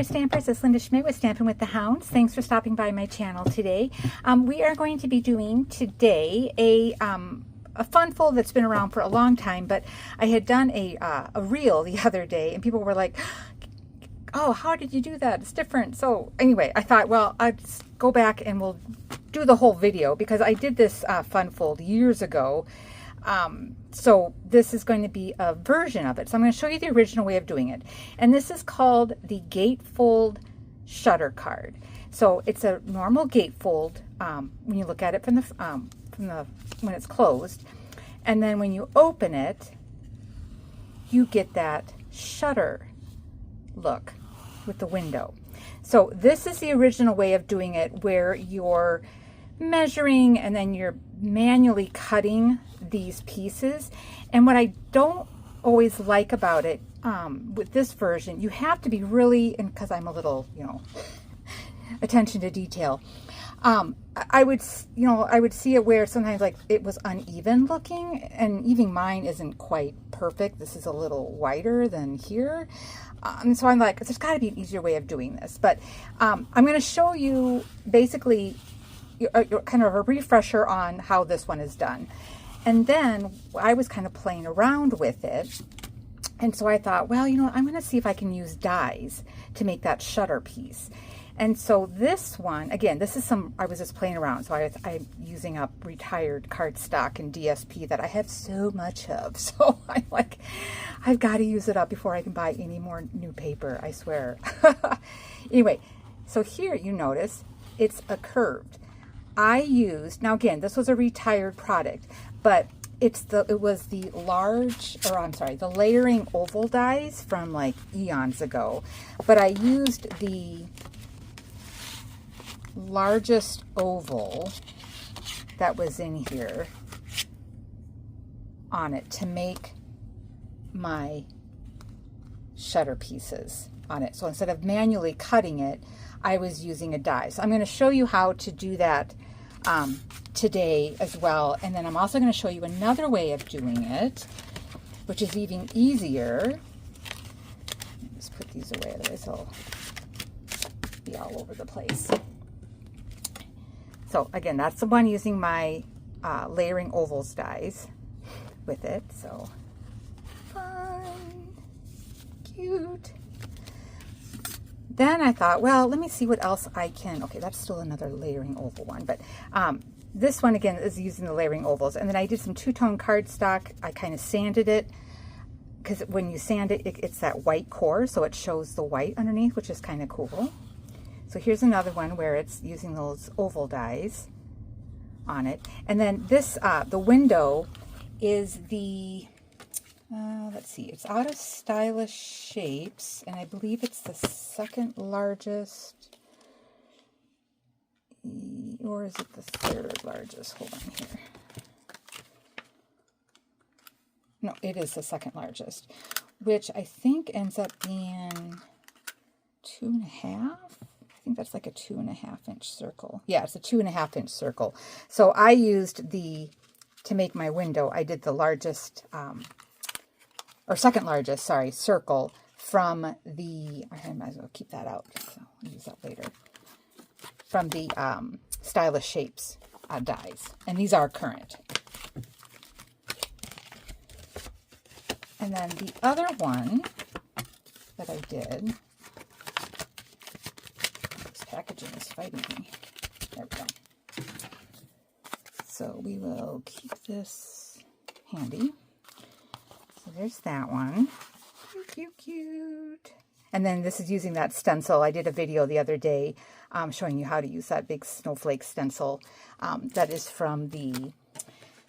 Stampers, it's Linda Schmidt with Stampin' with the Houndz. Thanks for stopping by my channel today. We are going to be doing today a fun fold that's been around for a long time, but I had done a reel the other day and people were like, oh, how did you do that? It's different. So anyway, I thought, well, I'd go back and we'll do the whole video because I did this fun fold years ago. So this is going to be a version of it. So I'm going to show you the original way of doing it. And this is called the Gatefold Shutter Card. So it's a normal gatefold when you look at it from the when it's closed. And then when you open it, you get that shutter look with the window. So this is the original way of doing it, where you're measuring and then you're manually cutting these pieces. And what I don't always like about it with this version, you have to be really, and because I'm a little, attention to detail, I would see it where sometimes like it was uneven looking, and even mine isn't quite perfect. This is a little wider than here. And so I'm like, there's got to be an easier way of doing this. But I'm going to show you basically kind of a refresher on how this one is done. And then I was kind of playing around with it. And so I thought, well, I'm going to see if I can use dies to make that shutter piece. And so this one, again, this is I was just playing around. So I'm using up retired cardstock and DSP that I have so much of. So I'm like, I've got to use it up before I can buy any more new paper, I swear. Anyway, so here you notice it's a curved. I used, now again, this was a retired product, but it was the the layering oval dies from like eons ago. But I used the largest oval that was in here on it to make my shutter pieces on it. So instead of manually cutting it, I was using a die. So I'm going to show you how to do that today as well. And then I'm also going to show you another way of doing it, which is even easier. Let's put these away, otherwise they'll be all over the place. So again, that's the one using my layering ovals dies with it. So fun, cute. Then I thought, well, let me see what else I can. Okay, that's still another layering oval one, but this one again is using the layering ovals. And then I did some two-tone cardstock. I kind of sanded it because when you sand it, it's that white core, so it shows the white underneath, which is kind of cool. So here's another one where it's using those oval dies on it. And then this, the window is the, let's see, it's out of Stylish Shapes, and I believe it's the second largest, or is it the third largest? Hold on here. No, it is the second largest, which I think ends up being 2.5. I think that's like a 2.5-inch circle. Yeah, it's a 2.5-inch circle. So I used to make my window, I did the largest, or second largest, sorry, circle from the, I might as well keep that out, so I'll use that later, from the Stylish Shapes dies. And these are current. And then the other one that I did, packaging is fighting me. There we go. So we will keep this handy. So there's that one. Cute, cute, cute. And then this is using that stencil. I did a video the other day showing you how to use that big snowflake stencil. That is from the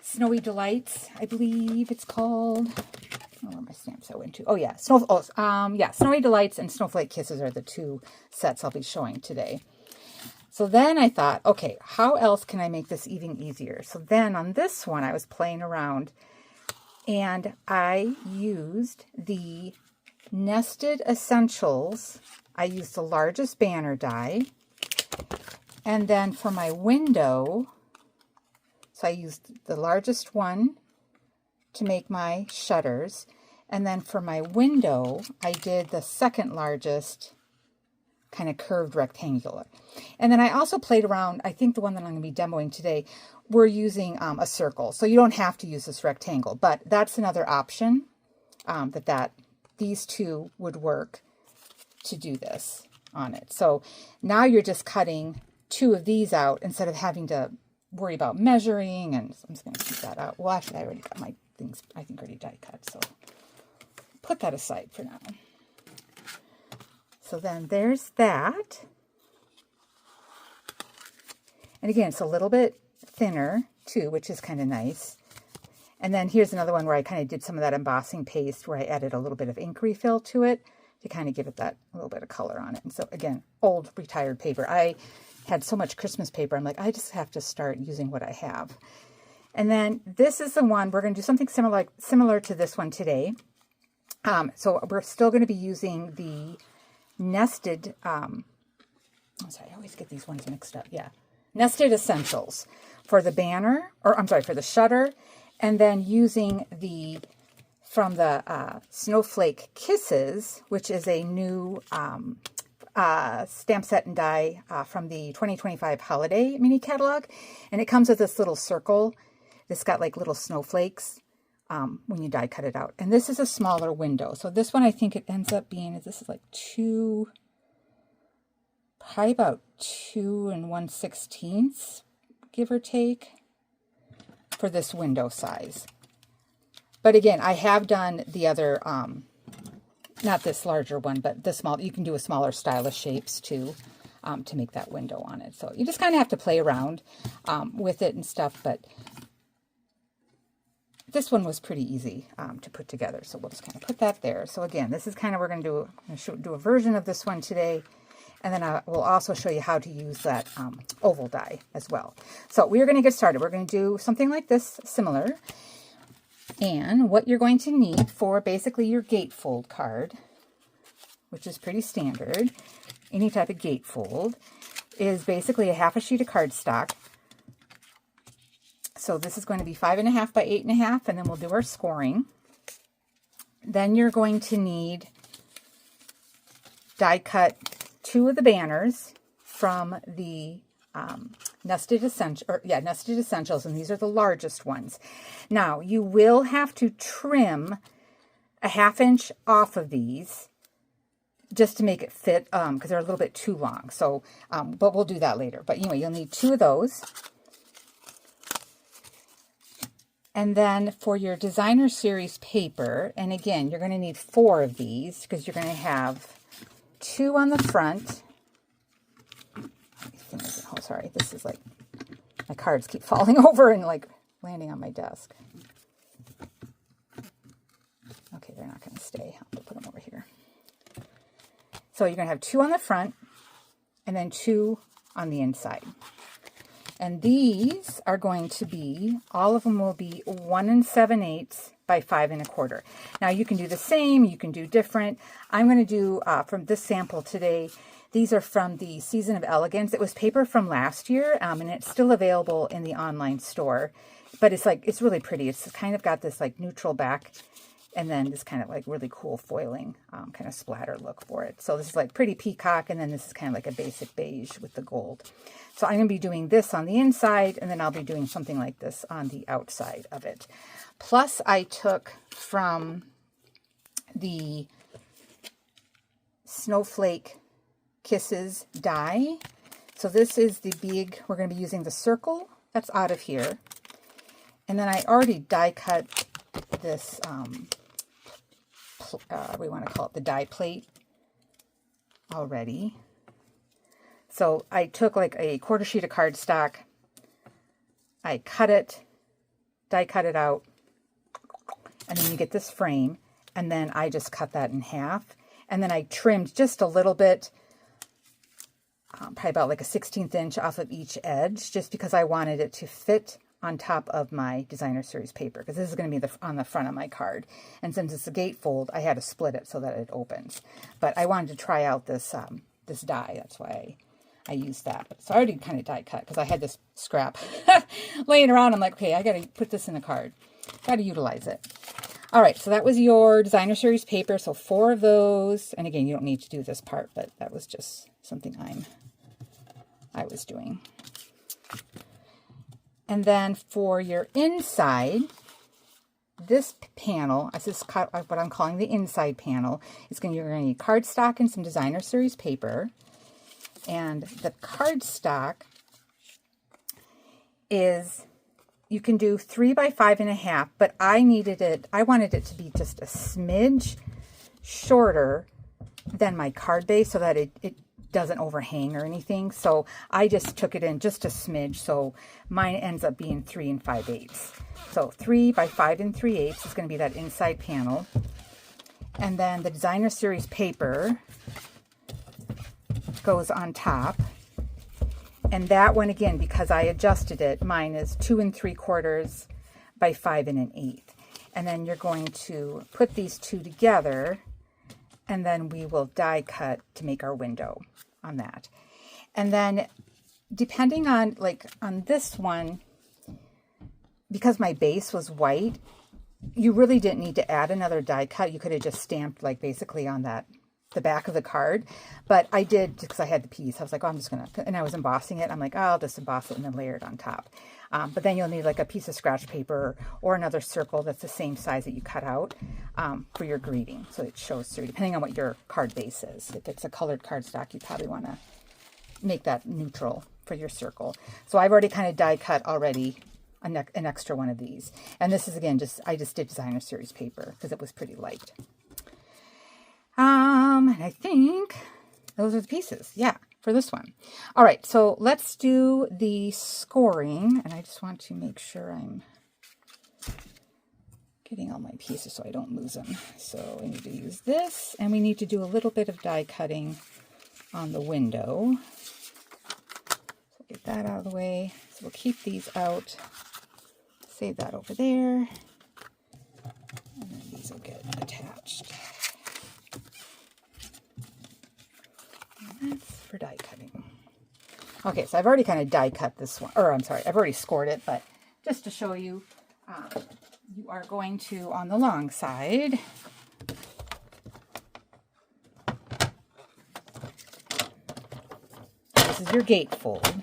Snowy Delights, I believe it's called. I don't know where my stamps I went to. Oh yeah, Snowy Delights and Snowflake Kisses are the two sets I'll be showing today. So then I thought, okay, how else can I make this even easier? So then on this one, I was playing around and I used the Nested Essentials. I used the largest banner die. And then for my window, so I used the largest one to make my shutters. And then for my window, I did the second largest kind of curved rectangular. And then I also played around, I think the one that I'm going to be demoing today, we're using a circle. So you don't have to use this rectangle, but that's another option these two would work to do this on it. So now you're just cutting two of these out instead of having to worry about measuring. And I'm just going to keep that out. Well, actually, I already got my things, I think, already die cut. So put that aside for now. So then there's that. And again, it's a little bit thinner too, which is kind of nice. And then here's another one where I kind of did some of that embossing paste where I added a little bit of ink refill to it to kind of give it that little bit of color on it. And so again, old retired paper. I had so much Christmas paper. I'm like, I just have to start using what I have. And then this is the one, we're going to do something similar to this one today. So we're still going to be using the nested, I'm sorry, I always get these ones mixed up. Yeah. Nested Essentials for the banner, or I'm sorry, for the shutter. And then using from the Snowflake Kisses, which is a new stamp set and die from the 2025 holiday mini catalog. And it comes with this little circle. It's got like little snowflakes when you die cut it out. And this is a smaller window. So this one, I think it ends up being, this is like probably about 2 1/16, give or take, for this window size. But again, I have done the other, not this larger one, but the small, you can do a smaller stylish shapes too, to make that window on it. So you just kind of have to play around with it and stuff, but this one was pretty easy to put together. So we'll just kind of put that there. So again, this is kind of, we're going to do a version of this one today. And then I will also show you how to use that oval die as well. So we're going to get started. We're going to do something like this, similar. And what you're going to need for basically your gatefold card, which is pretty standard, any type of gatefold, is basically a half a sheet of cardstock. So this is going to be 5.5 by 8.5, and then we'll do our scoring. Then you're going to need die cut 2 of the banners from the Nested Essentials, and these are the largest ones. Now, you will have to trim a 1/2 inch off of these just to make it fit, because they're a little bit too long. So, but we'll do that later. But anyway, you'll need 2 of those. And then for your designer series paper, and again, you're going to need 4 of these because you're going to have 2 on the front. Oh, sorry. This is like, my cards keep falling over and like landing on my desk. Okay, they're not going to stay. I'll have to put them over here. So you're going to have 2 on the front and then 2 on the inside. And these are going to be, all of them will be 1 7/8 by 5 1/4. Now you can do the same, you can do different. I'm going to do, from this sample today, these are from the Season of Elegance. It was paper from last year, and it's still available in the online store. But it's like, it's really pretty. It's kind of got this like neutral back, and then this kind of like really cool foiling kind of splatter look for it. So this is like pretty peacock, and then this is kind of like a basic beige with the gold. So I'm going to be doing this on the inside, and then I'll be doing something like this on the outside of it. Plus, I took from the Snowflake Kisses die. So this is the big, we're going to be using the circle that's out of here. And then I already die cut this, we want to call it the die plate already. So I took like a 1/4 sheet of cardstock, I cut it, die cut it out, and then you get this frame, and then I just cut that in half, and then I trimmed just a little bit, probably about like a 1/16 inch off of each edge, just because I wanted it to fit on top of my designer series paper, because this is going to be on the front of my card. And since it's a gatefold, I had to split it so that it opens. But I wanted to try out this this die. That's why I used that. So I already kind of die cut because I had this scrap laying around. I'm like, okay, I got to put this in the card. Got to utilize it. All right, so that was your designer series paper. So 4 of those. And again, you don't need to do this part, but that was just something I was doing. And then for your inside, this panel, this is what I'm calling the inside panel. You're going to need cardstock and some designer series paper. And the cardstock is, you can do 3 by 5.5, but I wanted it to be just a smidge shorter than my card base so that it doesn't overhang or anything. So I just took it in just a smidge. So mine ends up being 3 5/8. So 3 by 5 3/8 is going to be that inside panel. And then the designer series paper goes on top. And that one, again, because I adjusted it, mine is 2 3/4 by 5 1/8. And then you're going to put these two together, and then we will die cut to make our window on that. And then depending on, like on this one, because my base was white, you really didn't need to add another die cut. You could have just stamped like basically on the back of the card, but I did because I had the piece. I was like, oh, I'm just gonna, and I was embossing it. I'm like, oh, I'll just emboss it and then layer it on top. But then you'll need like a piece of scratch paper or another circle that's the same size that you cut out for your greeting, so it shows through, depending on what your card base is. If it's a colored cardstock, you probably want to make that neutral for your circle. So I've already kind of die cut already an extra one of these, and this is again I just did designer series paper because it was pretty light. And I think those are the pieces, yeah, for this one. All right, so let's do the scoring, and I just want to make sure I'm getting all my pieces so I don't lose them. So I need to use this, and we need to do a little bit of die cutting on the window. So get that out of the way. So we'll keep these out, save that over there, and then these will get attached. That's for die cutting. Okay, so I've already kind of die cut this one, or I'm sorry, I've already scored it, but just to show you, you are going to, on the long side, this is your gatefold.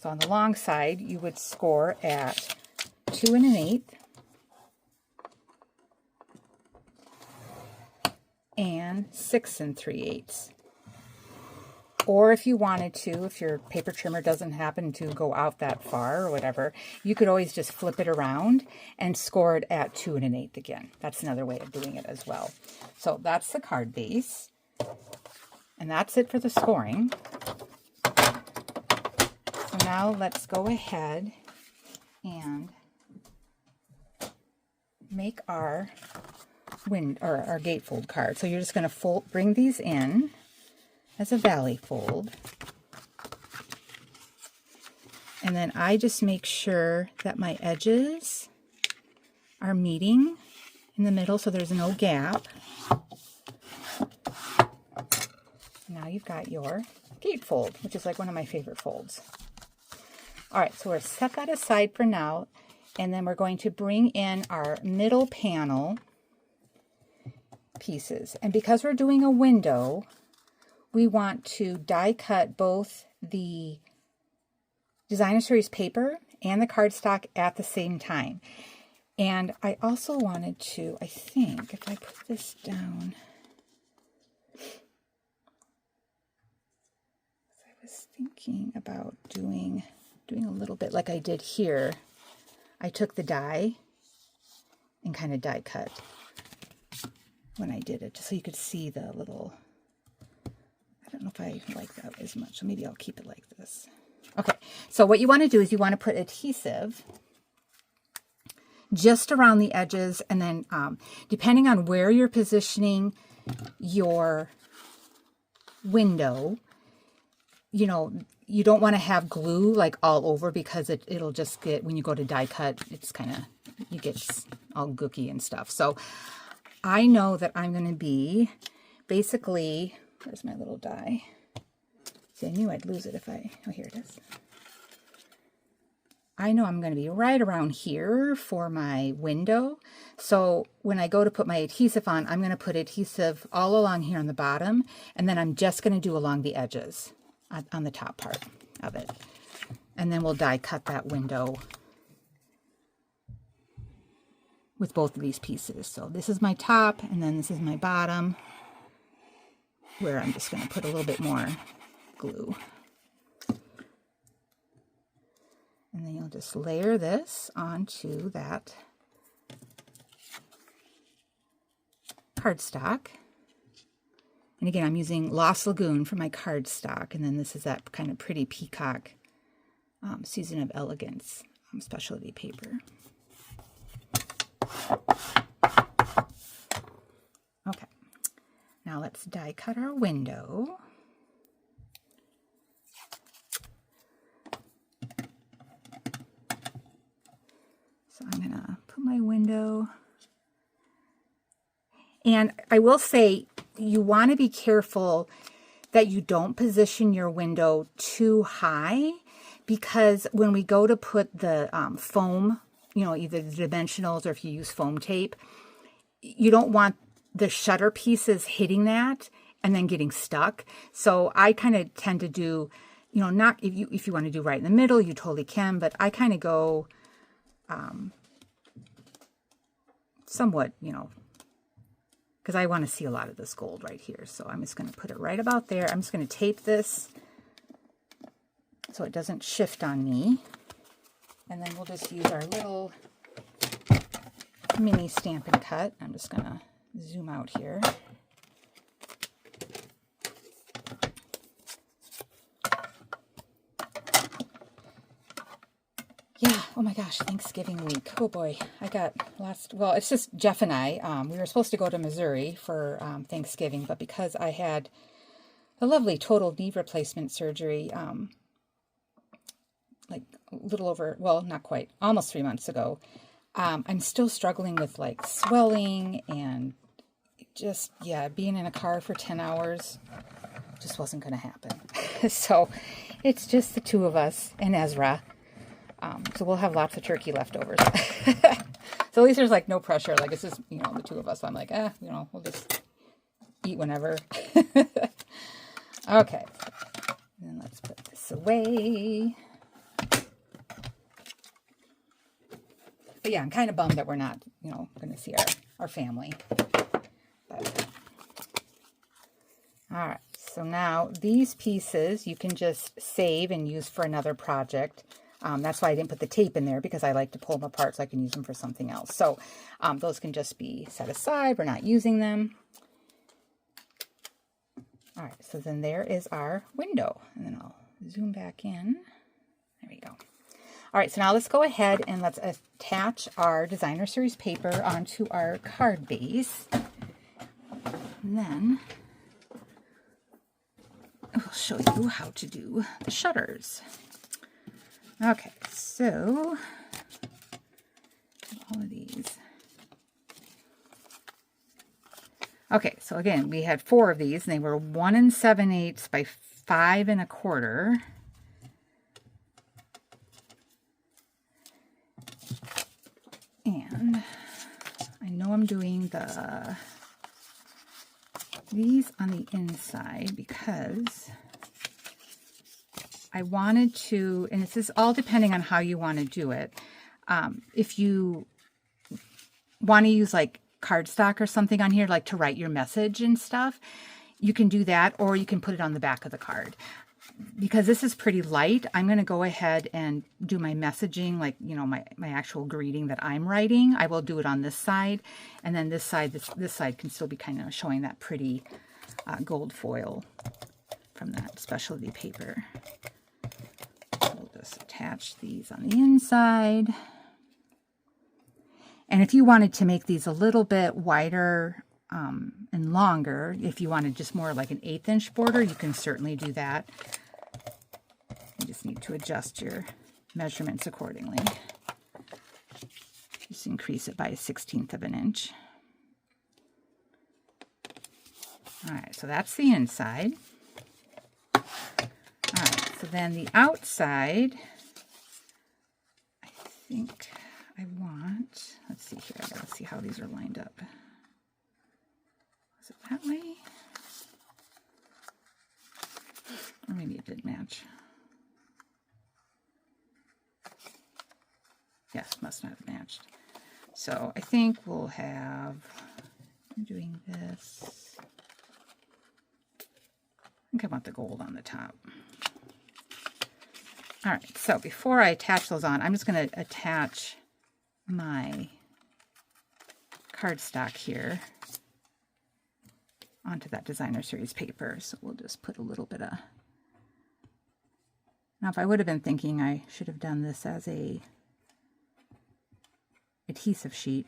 So on the long side, you would score at 2 1/8. And 6 3/8. Or if you wanted to, if your paper trimmer doesn't happen to go out that far or whatever, you could always just flip it around and score it at 2 1/8 again. That's another way of doing it as well. So that's the card base. And that's it for the scoring. So now let's go ahead and make our our gatefold card. So you're just going to bring these in as a valley fold, and then I just make sure that my edges are meeting in the middle so there's no gap. Now you've got your gatefold, which is like one of my favorite folds. All right, so we'll set that aside for now, and then we're going to bring in our middle panel pieces. And because we're doing a window, we want to die cut both the designer series paper and the cardstock at the same time. And I also wanted to, I think if I put this down, I was thinking about doing a little bit like I did here. I took the die and kind of die cut when I did it, just so you could see the little, I don't know if I like that as much, so maybe I'll keep it like this. Okay, so what you want to do is you want to put adhesive just around the edges, and then depending on where you're positioning your window, you know, you don't want to have glue like all over, because it'll just get, when you go to die cut, it's kind of, you get all gooky and stuff. So I know that I'm going to be basically, where's my little die? See, I knew I'd lose it if oh, here it is. I know I'm going to be right around here for my window. So when I go to put my adhesive on, I'm going to put adhesive all along here on the bottom, and then I'm just going to do along the edges on the top part of it. And then we'll die cut that window with both of these pieces. So this is my top, and then this is my bottom, where I'm just going to put a little bit more glue. And then you'll just layer this onto that cardstock. And again, I'm using Lost Lagoon for my cardstock, and then this is that kind of pretty peacock Season of Elegance specialty paper. Okay, now let's die cut our window. So I'm gonna put my window, and I will say you want to be careful that you don't position your window too high, because when we go to put the foam, you know, either the dimensionals or if you use foam tape, you don't want the shutter pieces hitting that and then getting stuck. So I kind of tend to do, you know, not if you want to do right in the middle, you totally can, but I kind of go somewhat, you know, because I want to see a lot of this gold right here. So I'm just going to put it right about there. I'm just going to tape this so it doesn't shift on me. And then we'll just use our little mini Stampin' cut. I'm just going to zoom out here. Yeah, oh my gosh, Thanksgiving week. Oh boy, I got lots, well, it's just Jeff and I. We were supposed to go to Missouri for Thanksgiving, but because I had a lovely total knee replacement surgery, like a little over, well, not quite, almost 3 months ago, I'm still struggling with like swelling and just, yeah, being in a car for 10 hours just wasn't going to happen. So it's just the two of us and Ezera. So we'll have lots of turkey leftovers. So at least there's like no pressure. Like it's just, you know, the two of us. So I'm like, you know, we'll just eat whenever. Okay. And let's put this away. But yeah, I'm kind of bummed that we're not, you know, going to see our family. But, all right. So now these pieces you can just save and use for another project. That's why I didn't put the tape in there, because I like to pull them apart so I can use them for something else. So those can just be set aside. We're not using them. All right, so then there is our window. And then I'll zoom back in. There we go. All right, so now let's go ahead and let's attach our Designer Series paper onto our card base. And then I'll show you how to do the shutters. Okay, so all of these. Okay, so again, we had 4 of these, and they were 1 7/8 by 5 1/4. And I know I'm doing these on the inside because I wanted to, and this is all depending on how you want to do it. If you want to use like cardstock or something on here, like to write your message and stuff, you can do that, or you can put it on the back of the card. Because this is pretty light, I'm going to go ahead and do my messaging, like, you know, my actual greeting that I'm writing. I will do it on this side, and then this side, this side can still be kind of showing that pretty gold foil from that specialty paper. We'll just attach these on the inside. And if you wanted to make these a little bit wider and longer, if you wanted just more like an 1/8 inch border, you can certainly do that. You just need to adjust your measurements accordingly. Just increase it by 1/16 of an inch. All right, so that's the inside. All right, so then the outside, think I want, let's see here, I gotta see how these are lined up. Is it that way? Or maybe it didn't match. Yes, must not have matched. So I think we'll have, I'm doing this. I think I want the gold on the top. All right, so before I attach those on, I'm just going to attach my cardstock here onto that Designer Series paper. So we'll just put a little bit of... Now, if I would have been thinking I should have done this as a adhesive sheet,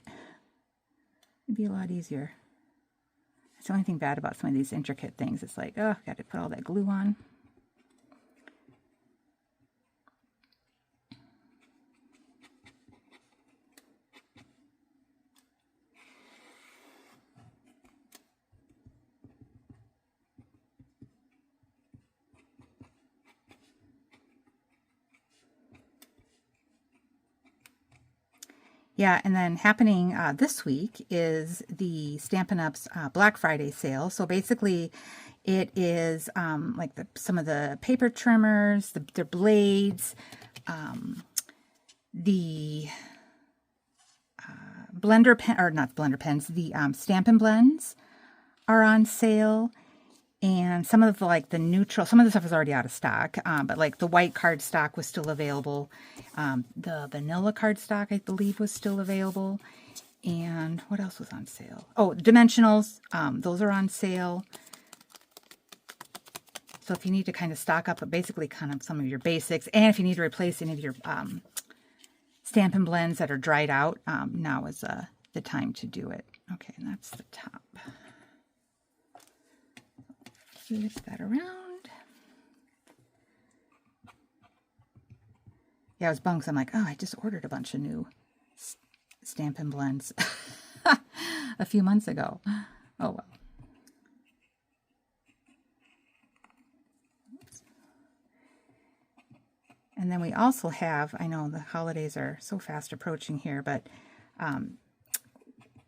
it'd be a lot easier. That's the only thing bad about some of these intricate things. It's like, oh, got to put all that glue on. Yeah, and then happening this week is the Stampin' Up's Black Friday sale. So basically, it is like some of the paper trimmers, their blades, the blender pen, or not blender pens, the Stampin' blends are on sale. And some of the, like the neutral, some of the stuff is already out of stock, but like the white cardstock was still available. The vanilla cardstock, I believe, was still available. And what else was on sale? Oh, dimensionals, those are on sale. So if you need to kind of stock up, basically kind of some of your basics, and if you need to replace any of your Stampin' blends that are dried out, now is the time to do it. Okay, and that's the top. Flip that around. Yeah, I was bummed. I'm like, oh, I just ordered a bunch of new Stampin' blends a few months ago. Oh, well. And then we also have, I know the holidays are so fast approaching here, but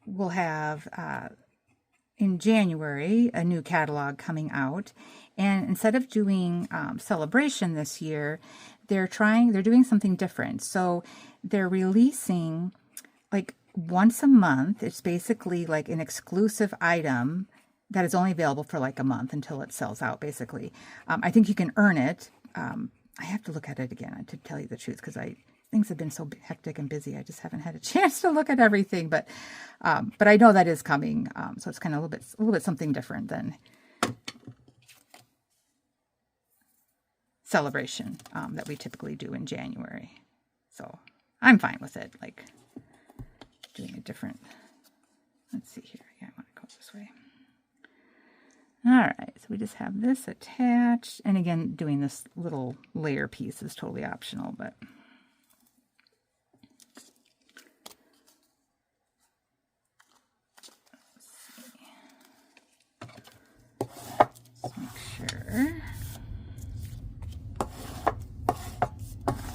we'll have in January, a new catalog coming out. And instead of doing Celebration this year, they're doing something different. So they're releasing like once a month. It's basically like an exclusive item that is only available for like a month until it sells out, basically. I think you can earn it. I have to look at it again, to tell you the truth, because things have been so hectic and busy. I just haven't had a chance to look at everything, but I know that is coming. So it's kind of a little bit something different than Celebration that we typically do in January. So I'm fine with it, like doing a different. Let's see here. Yeah, I want to go this way. All right, so we just have this attached, and again, doing this little layer piece is totally optional, but.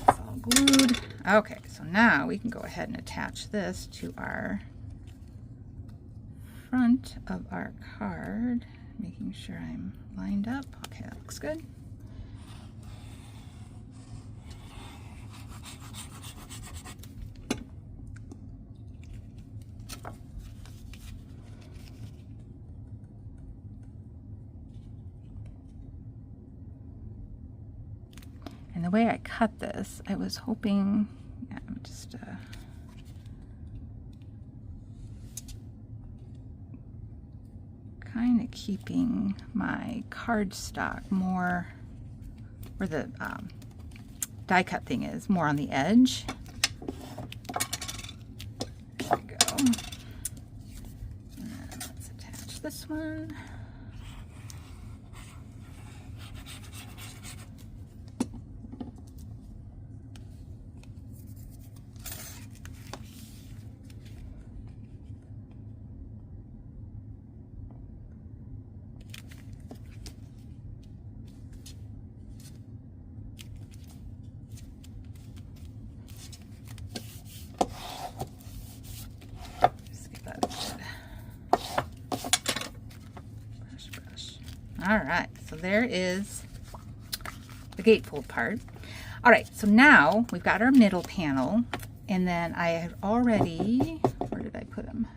It's all glued. Okay, so now we can go ahead and attach this to our front of our card, making sure I'm lined up. Okay, that looks good. And the way I cut this, I was hoping, yeah, I'm just kind of keeping my cardstock more where the die cut thing is, more on the edge. There we go. And then let's attach this one. All right, so there is the gatefold part. All right, so now we've got our middle panel, and then I had already, where did I put them?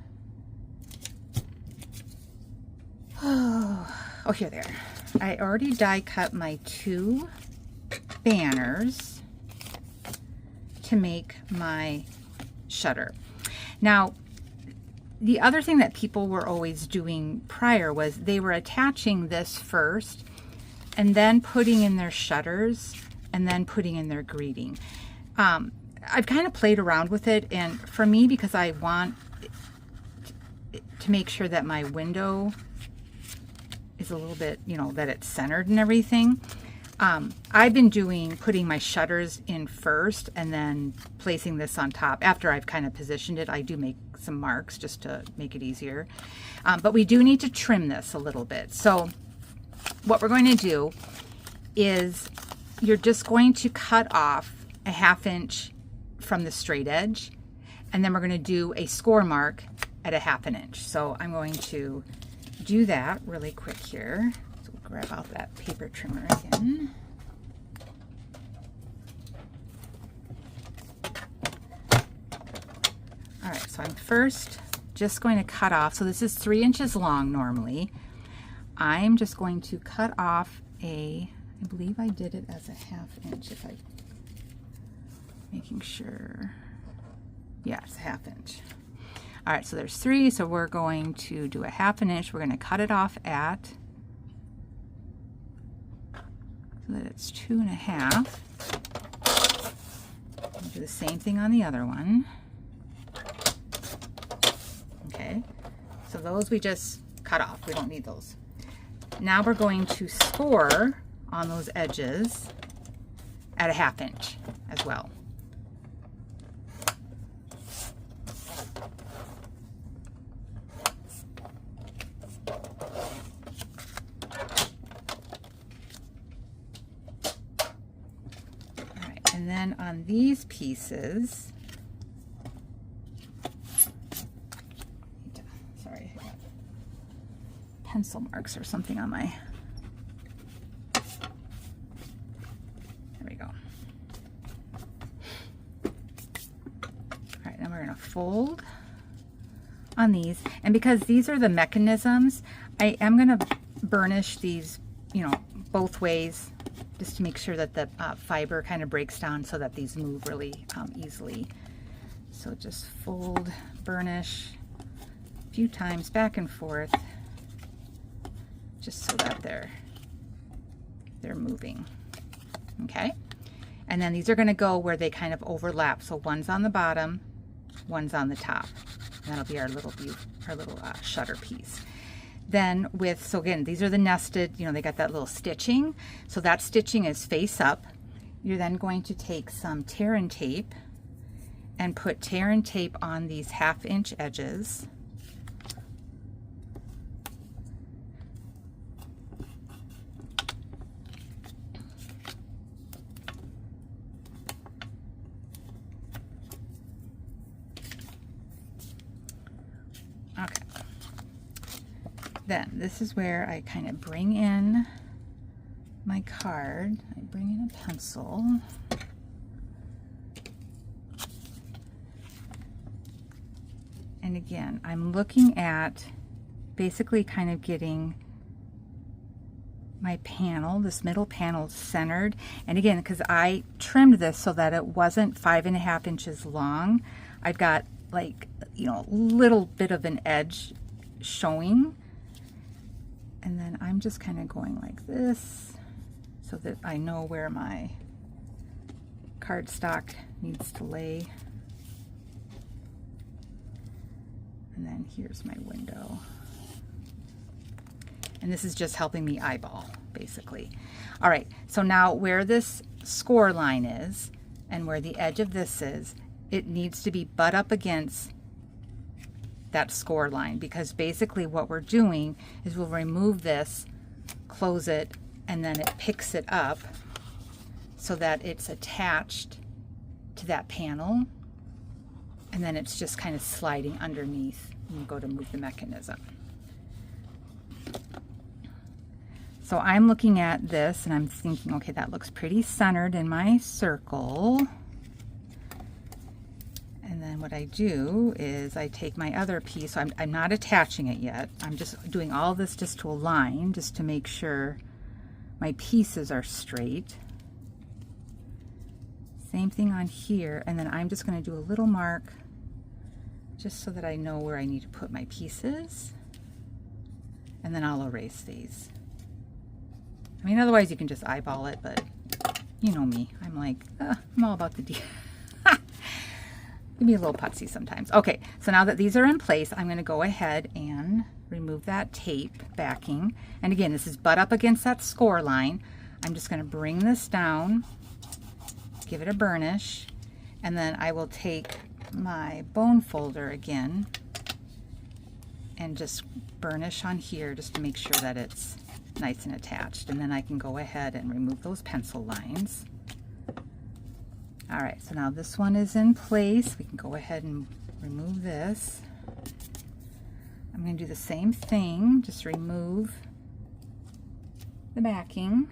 Oh, here they are. I already die cut my 2 banners to make my shutter. Now, the other thing that people were always doing prior was they were attaching this first and then putting in their shutters and then putting in their greeting. I've kind of played around with it, and for me, because I want to make sure that my window is a little bit, you know, that it's centered and everything, I've been putting my shutters in first and then placing this on top. After I've kind of positioned it, I do make some marks just to make it easier. But we do need to trim this a little bit. So what we're going to do is you're just going to cut off a 1/2 inch from the straight edge, and then we're going to do a score mark at a 1/2 inch. So I'm going to do that really quick here. So we'll grab out that paper trimmer again. All right, so I'm first just going to cut off, so this is 3 inches long normally. I'm just going to cut off I believe I did it as a 1/2 inch, if I, making sure, yeah, it's a 1/2 inch. All right, so there's 3, so we're going to do a 1/2 inch. We're going to cut it off at, so that it's 2.5. Do the same thing on the other one. Okay, so those we just cut off. We don't need those. Now we're going to score on those edges at a 1/2 inch as well. All right, and then on these pieces, sorry, I got pencil marks or something on my, there we go. All right, now we're going to fold on these, and because these are the mechanisms, I am going to burnish these, you know, both ways, just to make sure that the fiber kind of breaks down so that these move really easily. So just fold, burnish a few times back and forth, just so that they're moving. Okay, and then these are going to go where they kind of overlap. So one's on the bottom, one's on the top. And that'll be our little shutter piece. Then so again, these are the nested, you know, they got that little stitching. So that stitching is face up. You're then going to take some tear and tape and put tear and tape on these 1/2 inch edges. Okay. Then this is where I kind of bring in my card. I bring in a pencil. And again, I'm looking at basically kind of getting my panel, this middle panel, centered. And again, because I trimmed this so that it wasn't 5.5 inches long, I've got, like, you know, a little bit of an edge showing. And then I'm just kind of going like this so that I know where my cardstock needs to lay. And then here's my window. And this is just helping me eyeball, basically. All right, so now where this score line is and where the edge of this is, it needs to be butt up against that score line, because basically what we're doing is we'll remove this, close it, and then it picks it up so that it's attached to that panel, and then it's just kind of sliding underneath when you go to move the mechanism. So I'm looking at this and I'm thinking, okay, that looks pretty centered in my circle. And then what I do is I take my other piece, so I'm not attaching it yet. I'm just doing all this just to align, just to make sure my pieces are straight. Same thing on here, and then I'm just going to do a little mark just so that I know where I need to put my pieces. And then I'll erase these. I mean, otherwise you can just eyeball it, but you know me. I'm like, I'm all about the detail. Give me a little putsy sometimes. Okay, so now that these are in place, I'm going to go ahead and remove that tape backing. And again, this is butt up against that score line. I'm just going to bring this down, give it a burnish, and then I will take my bone folder again and just burnish on here just to make sure that it's nice and attached. And then I can go ahead and remove those pencil lines. All right, so now this one is in place. We can go ahead and remove this. I'm going to do the same thing, just remove the backing.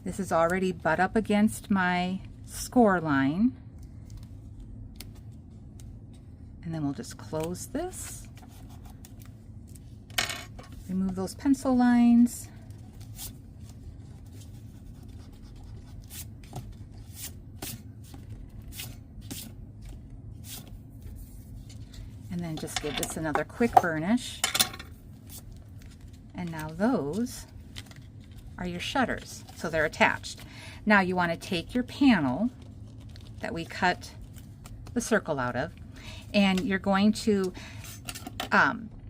This is already butt up against my score line. And then we'll just close this. Remove those pencil lines. And then just give this another quick burnish. And now those are your shutters. So they're attached. Now you want to take your panel that we cut the circle out of, and you're going to,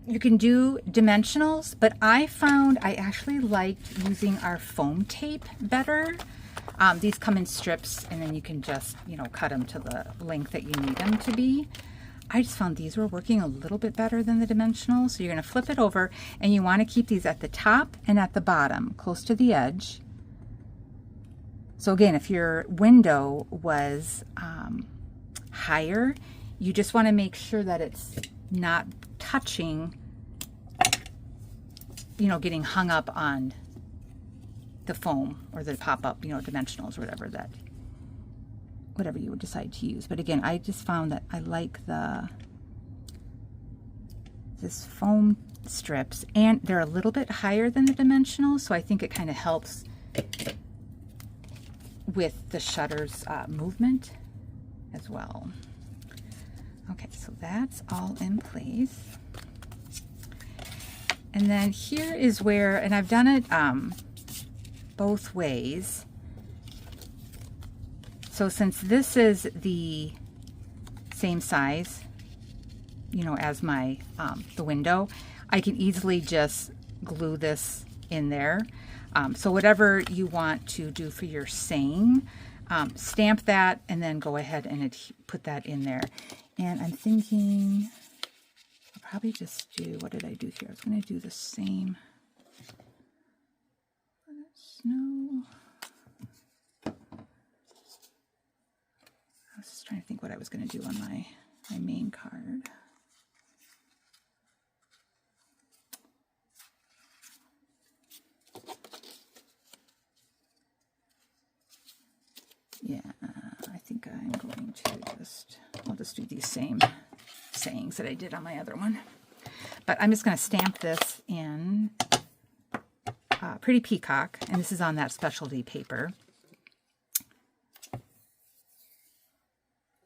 you can do dimensionals, but I found I actually liked using our foam tape better. These come in strips, and then you can just, you know, cut them to the length that you need them to be. I just found these were working a little bit better than the dimensionals. So you're going to flip it over, and you want to keep these at the top and at the bottom, close to the edge. So again, if your window was higher, you just want to make sure that it's not touching, you know, getting hung up on the foam or the pop-up, you know, dimensionals or whatever you would decide to use. But again, I just found that I like this foam strips, and they're a little bit higher than the dimensionals, so I think it kind of helps with the shutters movement as well. Okay, so that's all in place. And then here is where, and I've done it both ways. So since this is the same size, you know, as my the window, I can easily just glue this in there. So whatever you want to do for your saying, stamp that and then go ahead and put that in there. And I'm thinking I'll probably just do, what did I do here? I was going to do the same snow. I was just trying to think what I was going to do on my main card. Yeah, I think I'm going to I'll just do these same sayings that I did on my other one. But I'm just going to stamp this in Pretty Peacock, and this is on that specialty paper.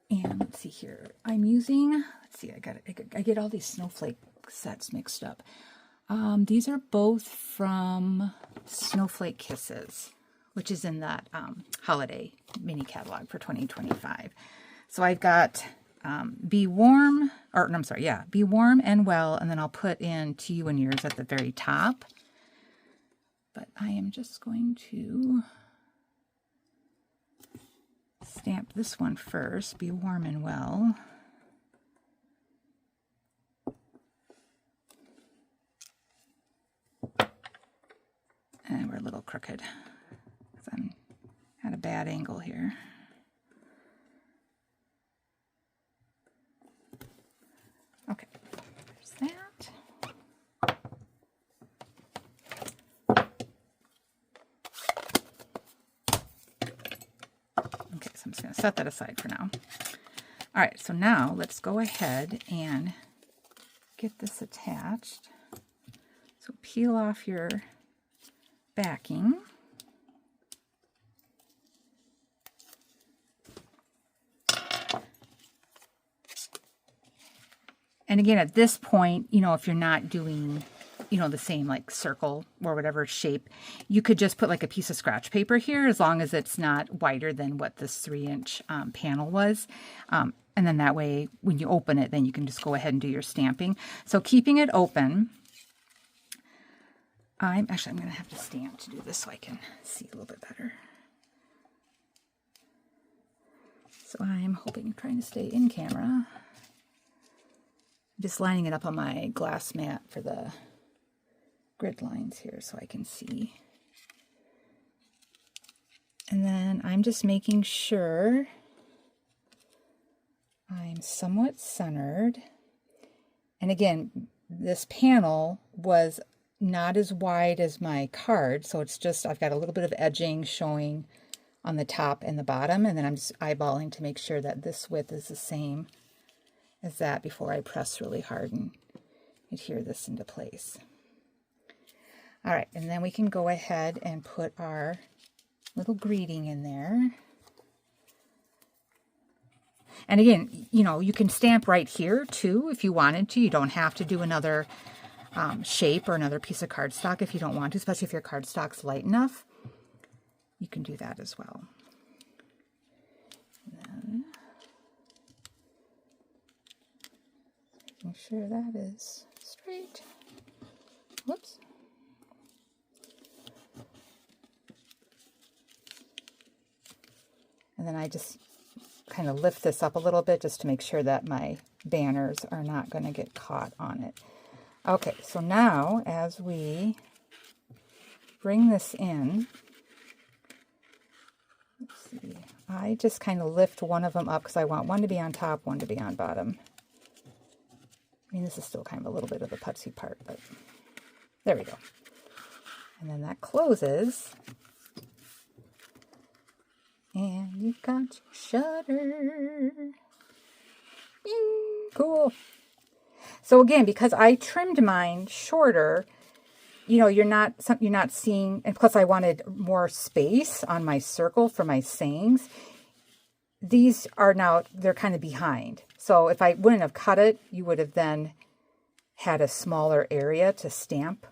And let's see here. I'm using, let's see, I get all these Snowflake sets mixed up. These are both from Snowflake Kisses, which is in that holiday mini catalog for 2025. So I've got Be Warm, or no, I'm sorry, yeah, Be Warm and Well, and then I'll put in To You and Yours at the very top. But I am just going to stamp this one first, Be Warm and Well. And we're a little crooked because I'm at a bad angle here. Okay, there's that. just going to set that aside for now. All right, so now let's go ahead and get this attached. So peel off your backing. And again, at this point, you know, if you're not doing, you know, the same like circle or whatever shape, you could just put like a piece of scratch paper here, as long as it's not wider than what this 3-inch panel was. And then that way, when you open it, then you can just go ahead and do your stamping. So keeping it open, I'm going to have to stamp to do this so I can see a little bit better. So I'm trying to stay in camera. I'm just lining it up on my glass mat for the grid lines here so I can see. And then I'm just making sure I'm somewhat centered. And again, this panel was not as wide as my card, so it's just, I've got a little bit of edging showing on the top and the bottom, and then I'm just eyeballing to make sure that this width is the same as that before I press really hard and adhere this into place. All right, and then we can go ahead and put our little greeting in there. And again, you know, you can stamp right here too if you wanted to. You don't have to do another shape or another piece of cardstock if you don't want to, especially if your cardstock's light enough. You can do that as well. And then making sure that is straight. Whoops. And then I just kind of lift this up a little bit just to make sure that my banners are not going to get caught on it. Okay, so now as we bring this in, let's see, I just kind of lift one of them up because I want one to be on top, one to be on bottom. I mean, this is still kind of a little bit of the putsy part, but there we go. And then that closes. And you've got your shutter. Bing! Cool. So again, because I trimmed mine shorter, you know, you're not seeing, and plus I wanted more space on my circle for my sayings. These are now, they're kind of behind. So if I wouldn't have cut it, you would have then had a smaller area to stamp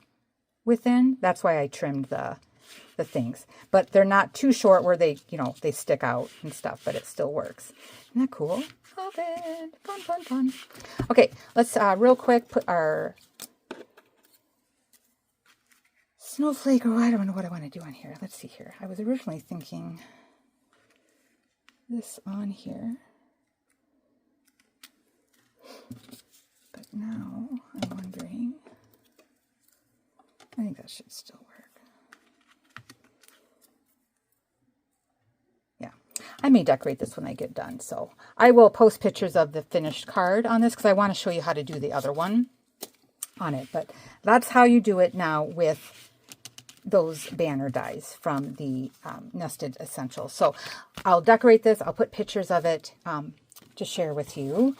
within. That's why I trimmed the things, but they're not too short where they, you know, they stick out and stuff, but it still works. Isn't that cool? Love it. Fun, fun, fun. Okay, let's real quick put our snowflake, or I don't know what I want to do on here. Let's see here. I was originally thinking this on here, but now I'm wondering, I think that should still work. I may decorate this when I get done, so I will post pictures of the finished card on this because I want to show you how to do the other one on it. But that's how you do it now with those banner dies from the Nested Essentials. So I'll decorate this. I'll put pictures of it to share with you.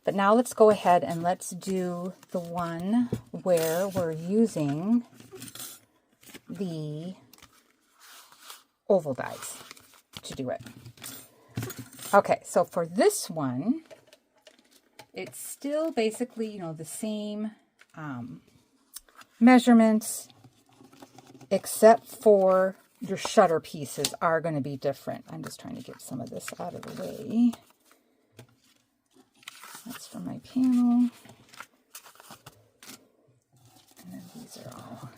But now let's go ahead and let's do the one where we're using the oval dies to do it. Okay, so for this one, it's still basically, you know, the same measurements, except for your shutter pieces are going to be different. I'm just trying to get some of this out of the way. That's for my panel. And then these are all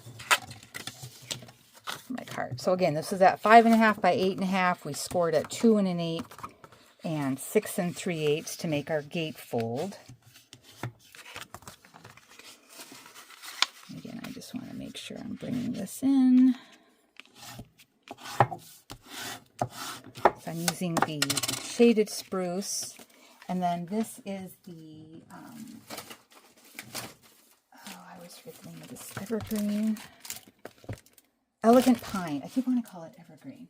for my card. So again, this is at 5.5 by 8.5. We scored at 2 1/8 and 6 3/8 to make our gatefold. Again, I just want to make sure I'm bringing this in. So I'm using the shaded spruce, and then this is the, I always forget the name of this, evergreen, elegant pine. I keep wanting to call it evergreen.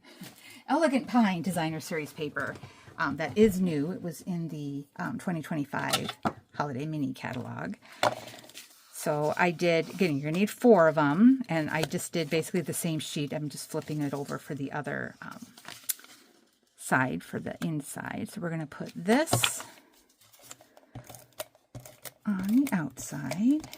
Elegant Pine Designer Series paper. That is new. It was in the 2025 Holiday Mini Catalog. So I did, again, you're going to need 4 of them, and I just did basically the same sheet. I'm just flipping it over for the other side, for the inside. So we're going to put this on the outside.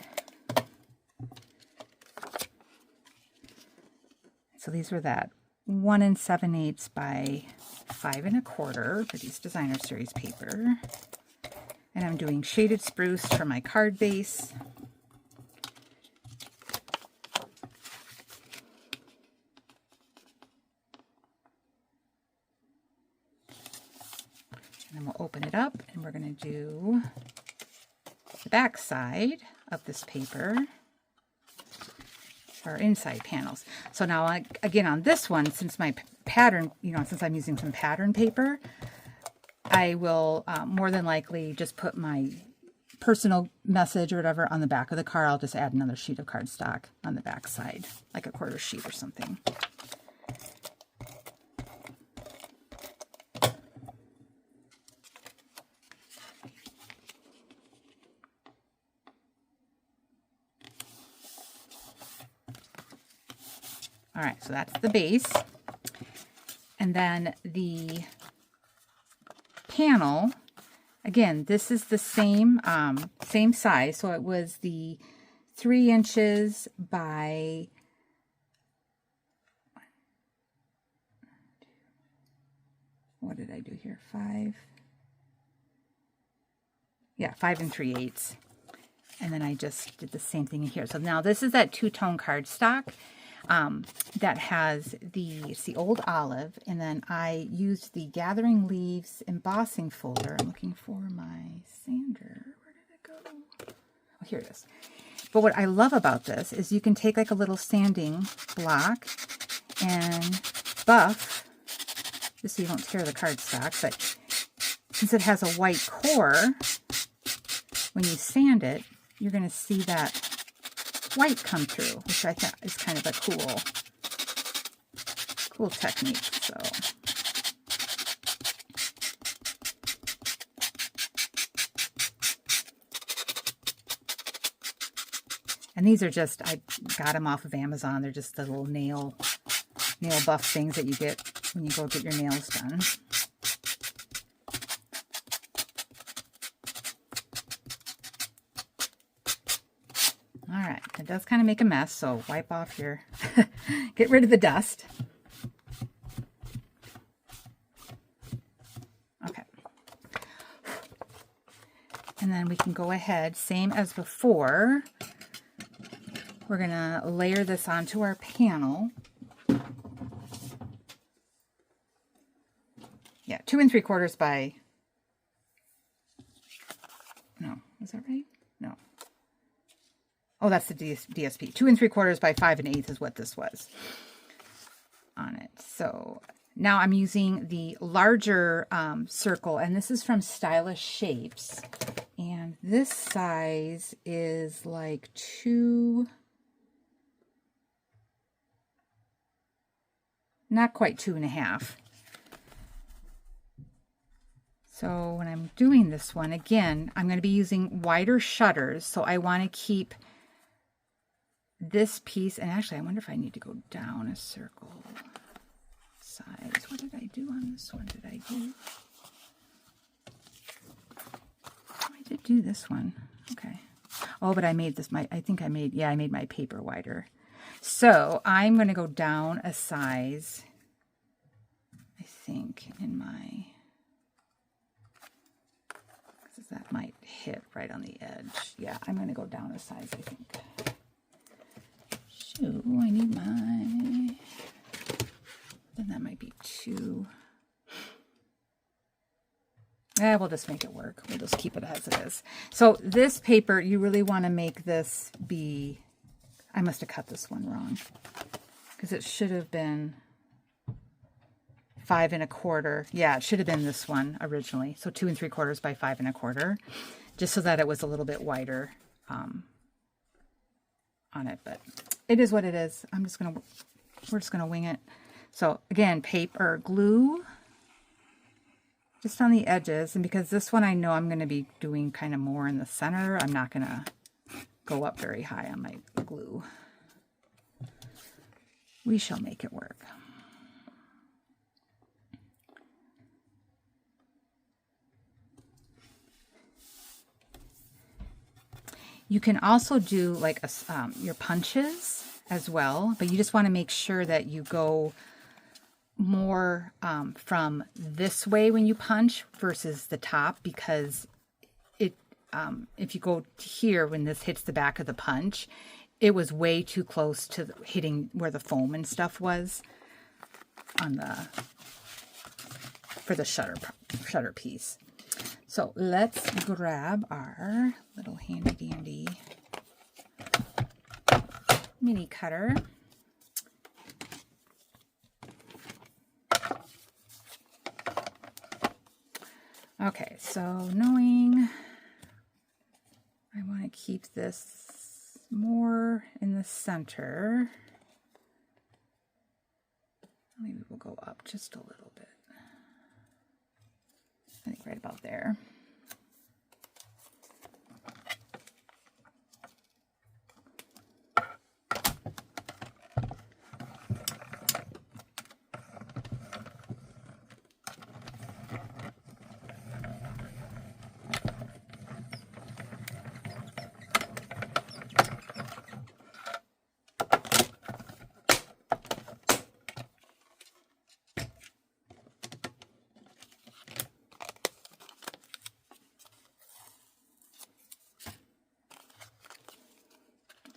So these were that 1 7/8 by 5 1/4 for these Designer Series paper. And I'm doing shaded spruce for my card base. And then we'll open it up and we're going to do the back side of this paper for our inside panels. So now, again, on this one, since my pattern, since I'm using some pattern paper, I will more than likely just put my personal message or whatever on the back of the card. I'll just add another sheet of cardstock on the back side, like a 1/4 sheet or something. All right, so that's the base. And then the panel, again, this is the same same size. So it was the 3 inches by what did I do here? 5. Yeah, 5 3/8. And then I just did the same thing here. So now this is that 2-tone cardstock. That has it's the old olive, and then I used the Gathering Leaves embossing folder. I'm looking for my sander. Where did it go? Oh, here it is. But what I love about this is you can take like a little sanding block and buff, just so you don't tear the cardstock, but since it has a white core, when you sand it, you're going to see that white come through, which I thought is kind of a cool technique. So and these are just, I got them off of Amazon. They're just the little nail buff things that you get when you go get your nails done. It does kind of make a mess, so wipe off your, get rid of the dust. Okay. And then we can go ahead, same as before. We're going to layer this onto our panel. Yeah, 2 3/4 by, no, is that right? No. Oh, that's the DSP. 2 3/4 by 5 1/8 is what this was on it. So now I'm using the larger circle, and this is from Stylish Shapes. And this size is like 2, not quite 2.5. So when I'm doing this one, again, I'm going to be using wider shutters. So I want to keep this piece, and actually I wonder if I need to go down a circle size. What did I do on this one? I did do this one. Okay. Oh, but I made this, I made my paper wider. So I'm going to go down a size, I think, in my, because that might hit right on the edge. Yeah, I'm going to go down a size, I think. Shoot, I need my, then that might be 2. Yeah, we'll just make it work. We'll just keep it as it is. So this paper, you really want to make this be, I must have cut this one wrong, because it should have been 5 1/4. Yeah, it should have been this one originally. So 2 3/4 by 5 1/4, just so that it was a little bit wider on it. But it is what it is. We're just gonna wing it. So again, paper glue just on the edges. And because this one I know I'm going to be doing kind of more in the center, I'm not going to go up very high on my glue. We shall make it work. You can also do like your punches as well, but you just want to make sure that you go more from this way when you punch versus the top, because it if you go to here when this hits the back of the punch, it was way too close to hitting where the foam and stuff was on the for the shutter piece. So let's grab our little handy dandy mini cutter. Okay, so knowing I want to keep this more in the center, maybe we'll go up just a little bit. I think right about there.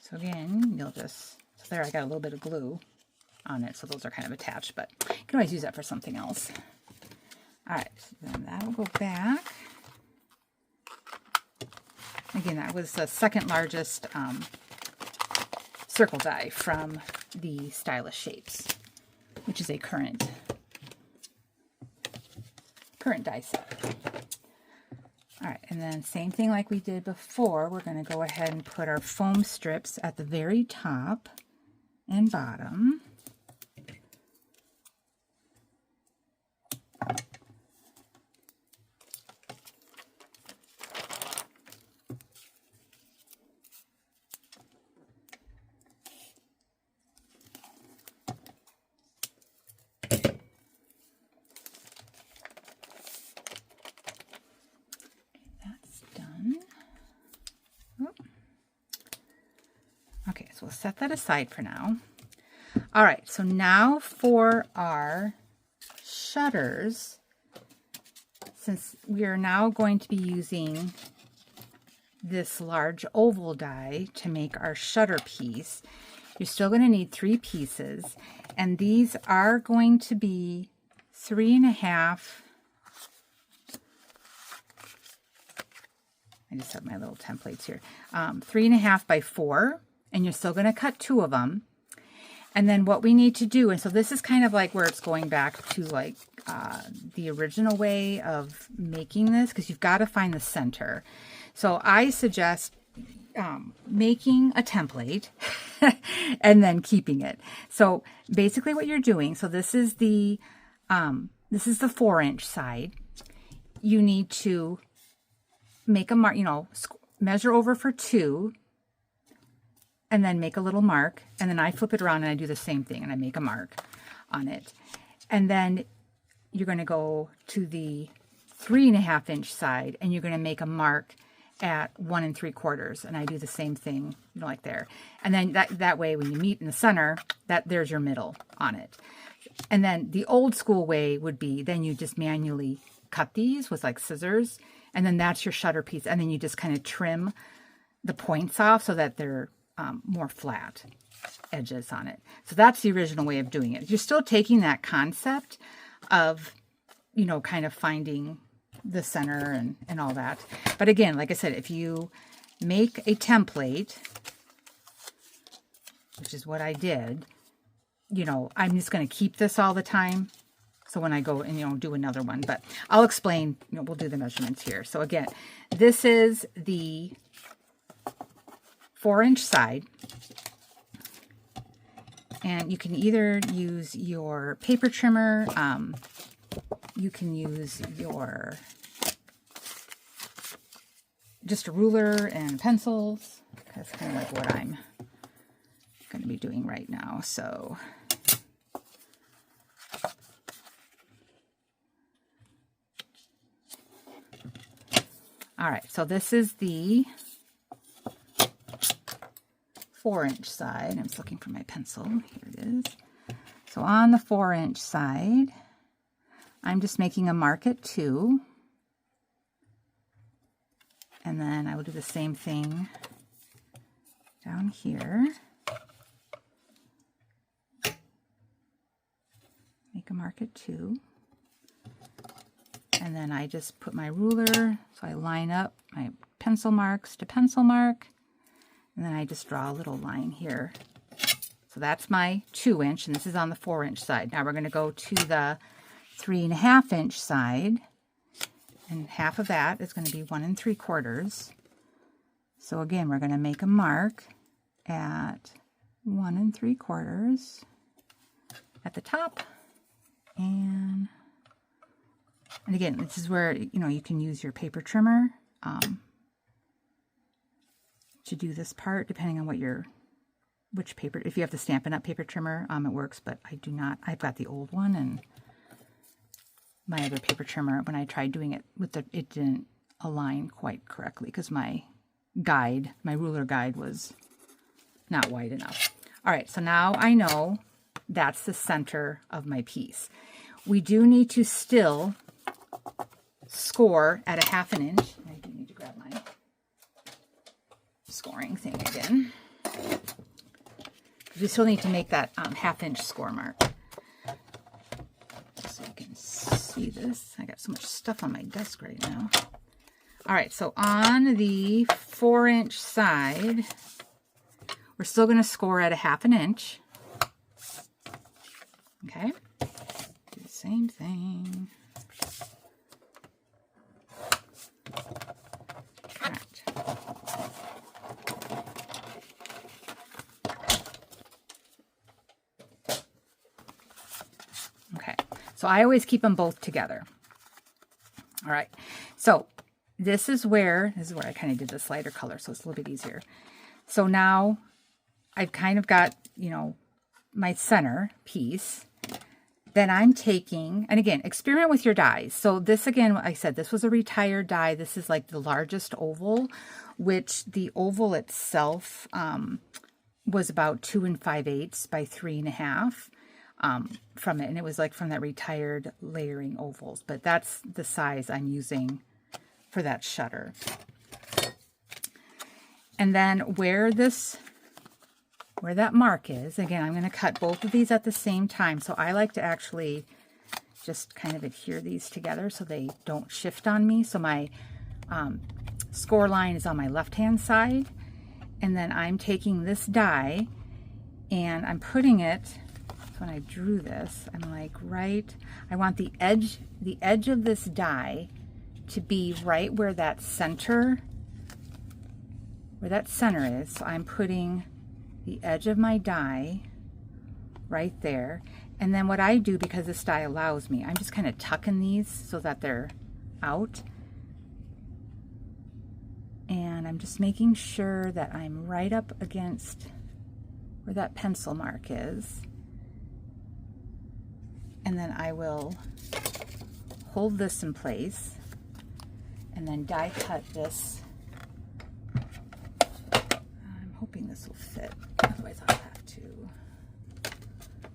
So again, you'll just, so there I got a little bit of glue on it, so those are kind of attached, but you can always use that for something else. All right, so then that'll go back. Again, that was the second largest circle die from the Stylish Shapes, which is a current die set. All right, and then same thing like we did before, we're going to go ahead and put our foam strips at the very top and bottom. Okay, so we'll set that aside for now. All right, so now for our shutters, since we are now going to be using this large oval die to make our shutter piece, you're still going to need 3 pieces, and these are going to be 3.5. I just have my little templates here. 3.5 by 4. And you're still going to cut 2 of them. And then what we need to do, and so this is kind of like where it's going back to like the original way of making this, because you've got to find the center. So I suggest making a template and then keeping it. So basically what you're doing, so this is the 4-inch side. You need to make a mark, you know, measure over for 2, and then make a little mark, and then I flip it around and I do the same thing and I make a mark on it. And then you're going to go to the 3.5-inch side and you're going to make a mark at 1 3/4, and I do the same thing, you know, like there. And then that way when you meet in the center, there's your middle on it. And then the old school way would be then you just manually cut these with like scissors, and then that's your shutter piece, and then you just kind of trim the points off so that they're more flat edges on it. So that's the original way of doing it. You're still taking that concept of, you know, kind of finding the center and all that. But again, like I said, if you make a template, which is what I did, you know, I'm just going to keep this all the time. So when I go and, you know, do another one, but I'll explain, you know, we'll do the measurements here. So again, this is the 4-inch side, And you can either use your paper trimmer, you can use your just a ruler and pencils. That's kind of like what I'm going to be doing right now. So all right, so this is the 4-inch side. I'm just looking for my pencil. Here it is. So on the 4-inch side, I'm just making a mark at 2. And then I will do the same thing down here. Make a mark at 2. And then I just put my ruler, so I line up my pencil marks to pencil mark, and then I just draw a little line here. So that's my 2-inch, and this is on the 4-inch side. Now we're going to go to the 3.5-inch side, and half of that is going to be 1 3/4. So again, we're going to make a mark at 1 3/4 at the top, and again, this is where, you know, you can use your paper trimmer to do this part, depending on which paper. If you have the Stampin' Up! Paper trimmer, it works, but I do not. I've got the old one, and my other paper trimmer, when I tried doing it with it didn't align quite correctly because my ruler guide was not wide enough. All right, so now I know that's the center of my piece. We do need to still score at a 1/2 inch. I do need to grab my scoring thing again. We still need to make that 1/2 inch score mark. So you can see this. I got so much stuff on my desk right now. All right, so on the 4-inch side, we're still going to score at a 1/2 inch. Okay, do the same thing. Okay, so I always keep them both together. All right, so this is where I kind of did the slider color, so it's a little bit easier. So now I've kind of got, you know, my center piece. Then I'm taking, and again, experiment with your dies. So this, again, I said this was a retired die. This is like the largest oval, which the oval itself was about 2 5/8 by 3.5 from it. And it was like from that retired layering ovals, but that's the size I'm using for that shutter. And then where that mark is, again, I'm going to cut both of these at the same time. So I like to actually just kind of adhere these together so they don't shift on me. So my score line is on my left-hand side. And then I'm taking this die and I'm putting it, so when I drew this, I'm like I want the edge of this die to be right where that center is. So I'm putting the edge of my die right there. And then what I do, because this die allows me, I'm just kind of tucking these so that they're out. And I'm just making sure that I'm right up against where that pencil mark is. And then I will hold this in place and then die cut this. I'm hoping this will fit. Otherwise I'll have to.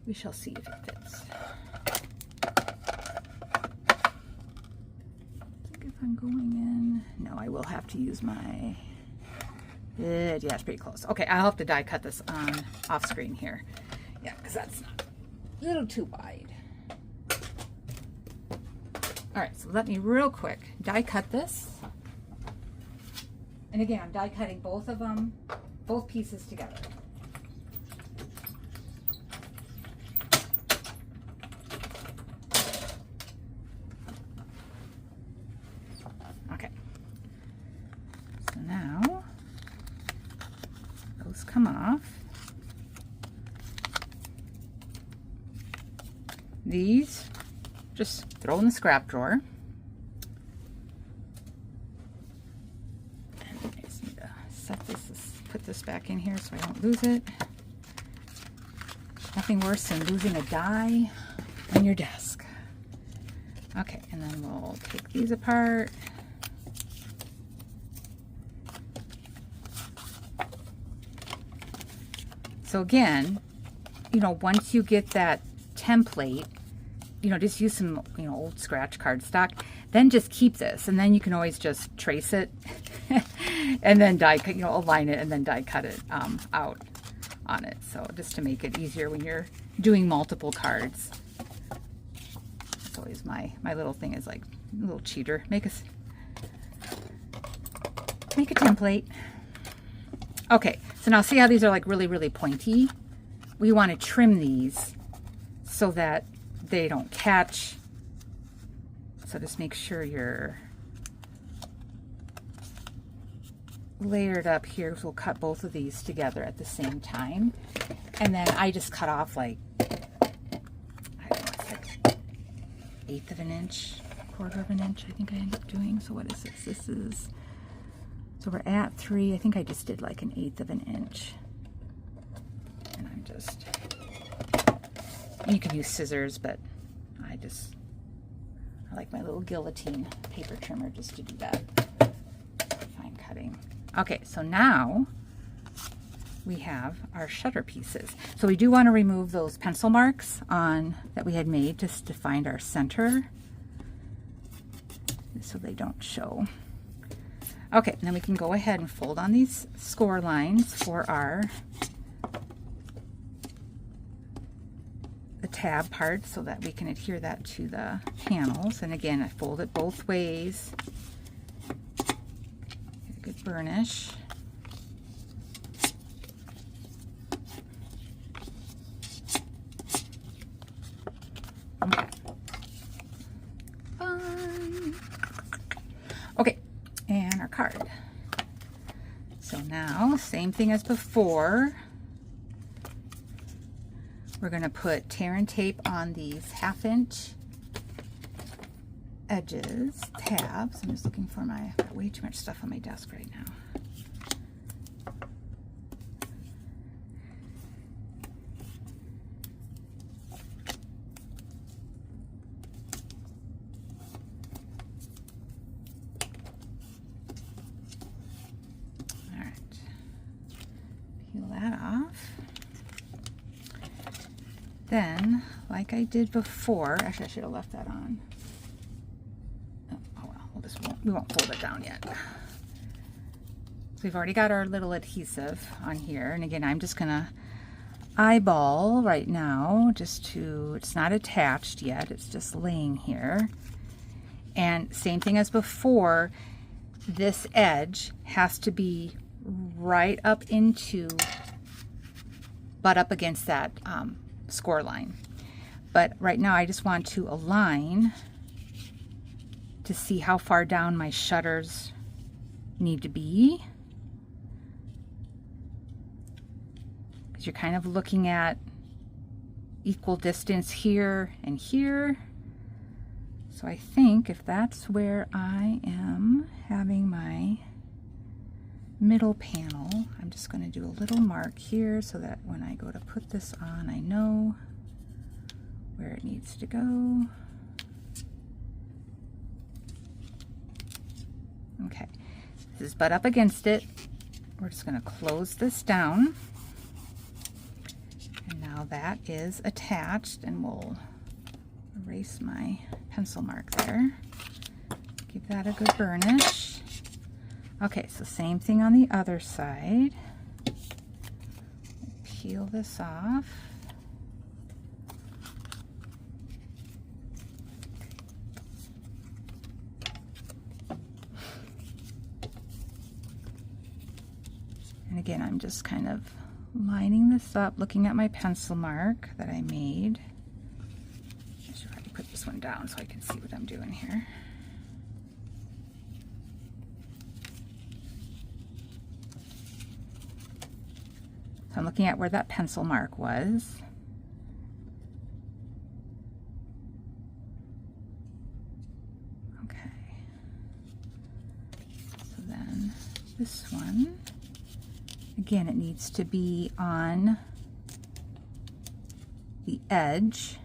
We shall see if it fits. If I'm going in, no, I will have to use my. Yeah, it's pretty close. Okay, I'll have to die cut this on off screen here. Yeah, because that's not a little too wide. All right, so let me real quick die cut this. And again, I'm die cutting both of them, both pieces together. Okay. So now those come off. these just throw in the scrap drawer. And I just need to set this, put this back in here so I don't lose it. Nothing worse than losing a die on your desk. Okay, and then we'll take these apart. So again, you know, once you get that template, you know, just use some, you know, old scratch cardstock, then just keep this, and then you can always just trace it and then die cut, you know, align it and then die cut it out on it. So just to make it easier when you're doing multiple cards. That's always my little thing, is like a little cheater. Make a template. Okay, so now see how these are like really, really pointy? We want to trim these so that they don't catch. So just make sure you're layered up here, because we'll cut both of these together at the same time. And then I just cut off like, I don't know, it's like 1/8 of an inch, 1/4 of an inch, I think I end up doing. So what is this? This is, so we're at 3. I think I just did like 1/8 of an inch. And I'm just, you could use scissors, but I like my little guillotine paper trimmer just to do that fine cutting. Okay, so now we have our shutter pieces. So we do want to remove those pencil marks on that we had made just to find our center, so they don't show. Okay, and then we can go ahead and fold on these score lines for the tab part, so that we can adhere that to the panels. And again, I fold it both ways. Get a good burnish. Okay. Okay, and our card. So now, same thing as before. We're going to put tear and tape on these 1/2 inch edges, tabs. I'm just looking for I've got way too much stuff on my desk right now. All right, peel that off. Then, like I did before, actually I should have left that on. Oh well, we won't fold it down yet. So we've already got our little adhesive on here, and again, I'm just gonna eyeball right now, it's not attached yet, it's just laying here. And same thing as before, this edge has to be right up butt up against that score line. But right now I just want to align to see how far down my shutters need to be, because you're kind of looking at equal distance here and here. So I think if that's where I am having my middle panel, I'm just going to do a little mark here so that when I go to put this on, I know where it needs to go. Okay, this is butt up against it. We're just going to close this down, and now that is attached, and we'll erase my pencil mark there. Give that a good burnish. Okay, so same thing on the other side. Peel this off. And again, I'm just kind of lining this up, looking at my pencil mark that I made. I should probably put this one down so I can see what I'm doing here. I'm looking at where that pencil mark was. this one. Again, it needs to be on the edge.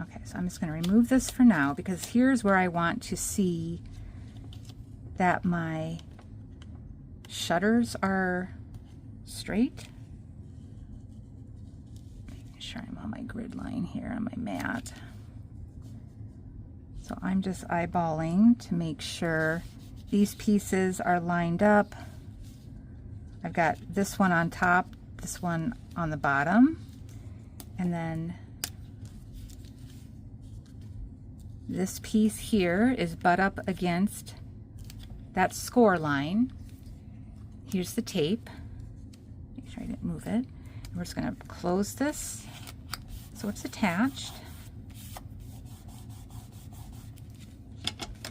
Okay, so I'm just going to remove this for now because here's where I want to see that my shutters are straight. Making sure I'm on my grid line here on my mat. So I'm just eyeballing to make sure these pieces are lined up. I've got this one on top, this one on the bottom, and then this piece here is butt up against that score line. Here's the tape. Make sure I didn't move it. And we're just going to close this so it's attached.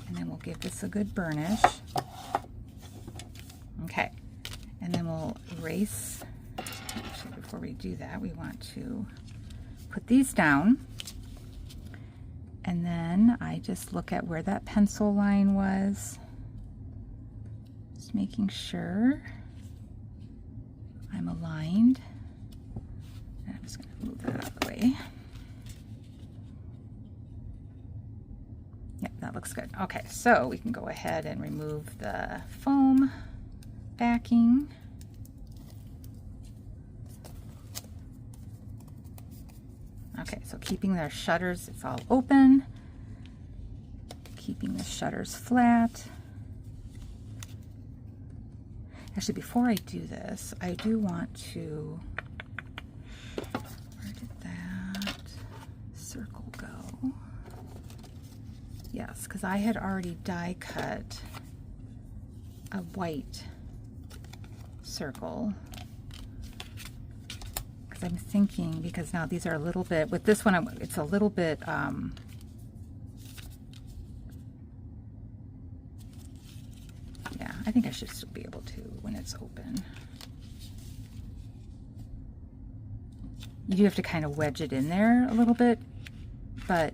And then we'll give this a good burnish. Okay. And then we'll erase. Actually, before we do that, we want to put these down. And then I just look at where that pencil line was. Just making sure I'm aligned. And I'm just going to move that out of the way. Yep, that looks good. Okay, so we can go ahead and remove the foam backing. Okay, so keeping their shutters, it's all open. Keeping the shutters flat. Actually, before I do this, I do want to, where did that circle go? Yes, because I had already die cut a white circle. I'm thinking, because now these are a little bit, with this one, it's a little bit, yeah, I think I should still be able to when it's open. You do have to kind of wedge it in there a little bit, but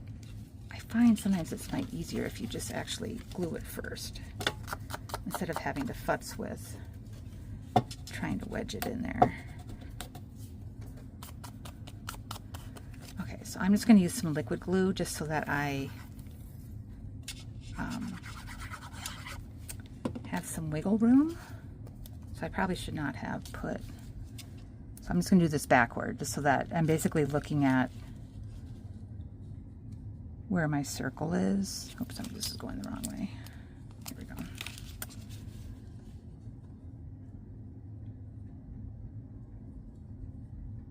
I find sometimes it's might easier if you just actually glue it first, instead of having to futz with trying to wedge it in there. So I'm just going to use some liquid glue just so that I have some wiggle room. So I probably should not have put, so I'm just going to do this backward just so that I'm basically looking at where my circle is. Oops, this is going the wrong way. Here we go.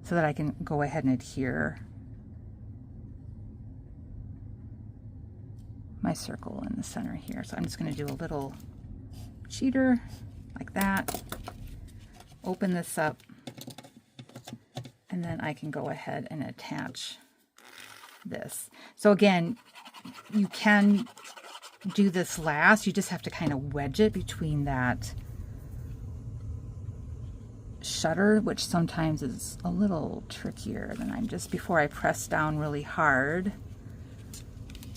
So that I can go ahead and adhere my circle in the center here. So I'm just going to do a little cheater like that, open this up, and then I can go ahead and attach this. So again, you can do this last, you just have to kind of wedge it between that shutter, which sometimes is a little trickier than I'm just, before I press down really hard,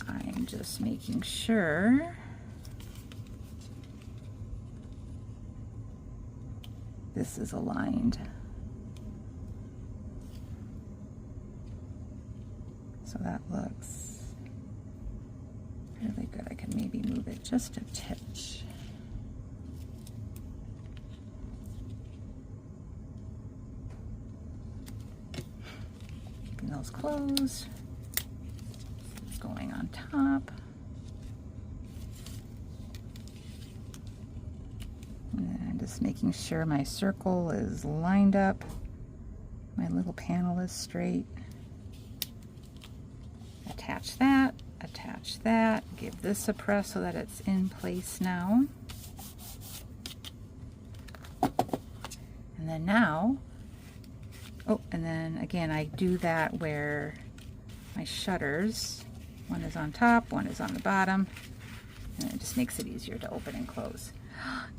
I'm just making sure this is aligned. So that looks really good. I can maybe move it just a titch. Keeping those closed. Going on top. And just making sure my circle is lined up. My little panel is straight. Attach that, give this a press so that it's in place now. And then now, oh, and then again, I do that where my shutters, one is on top, one is on the bottom, and it just makes it easier to open and close.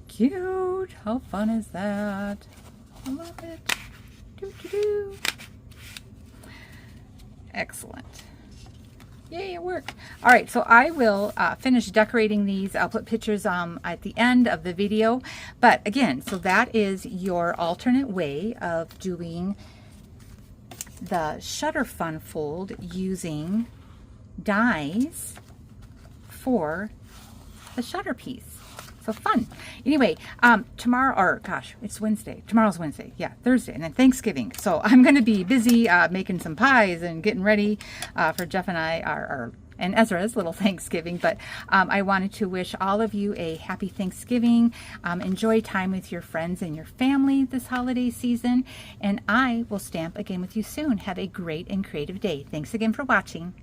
Cute! How fun is that? I love it. Doo, doo, doo. Excellent. Yay, it worked. All right, so I will finish decorating these. I'll put pictures at the end of the video. But again, so that is your alternate way of doing the Shutter Fun Fold using dies for the shutter piece. So fun. Anyway, tomorrow, or gosh, it's Wednesday. Tomorrow's Wednesday. Yeah, Thursday, and then Thanksgiving. So I'm going to be busy making some pies and getting ready for Jeff and I, and Ezra's little Thanksgiving. But I wanted to wish all of you a happy Thanksgiving. Enjoy time with your friends and your family this holiday season. And I will stamp again with you soon. Have a great and creative day. Thanks again for watching.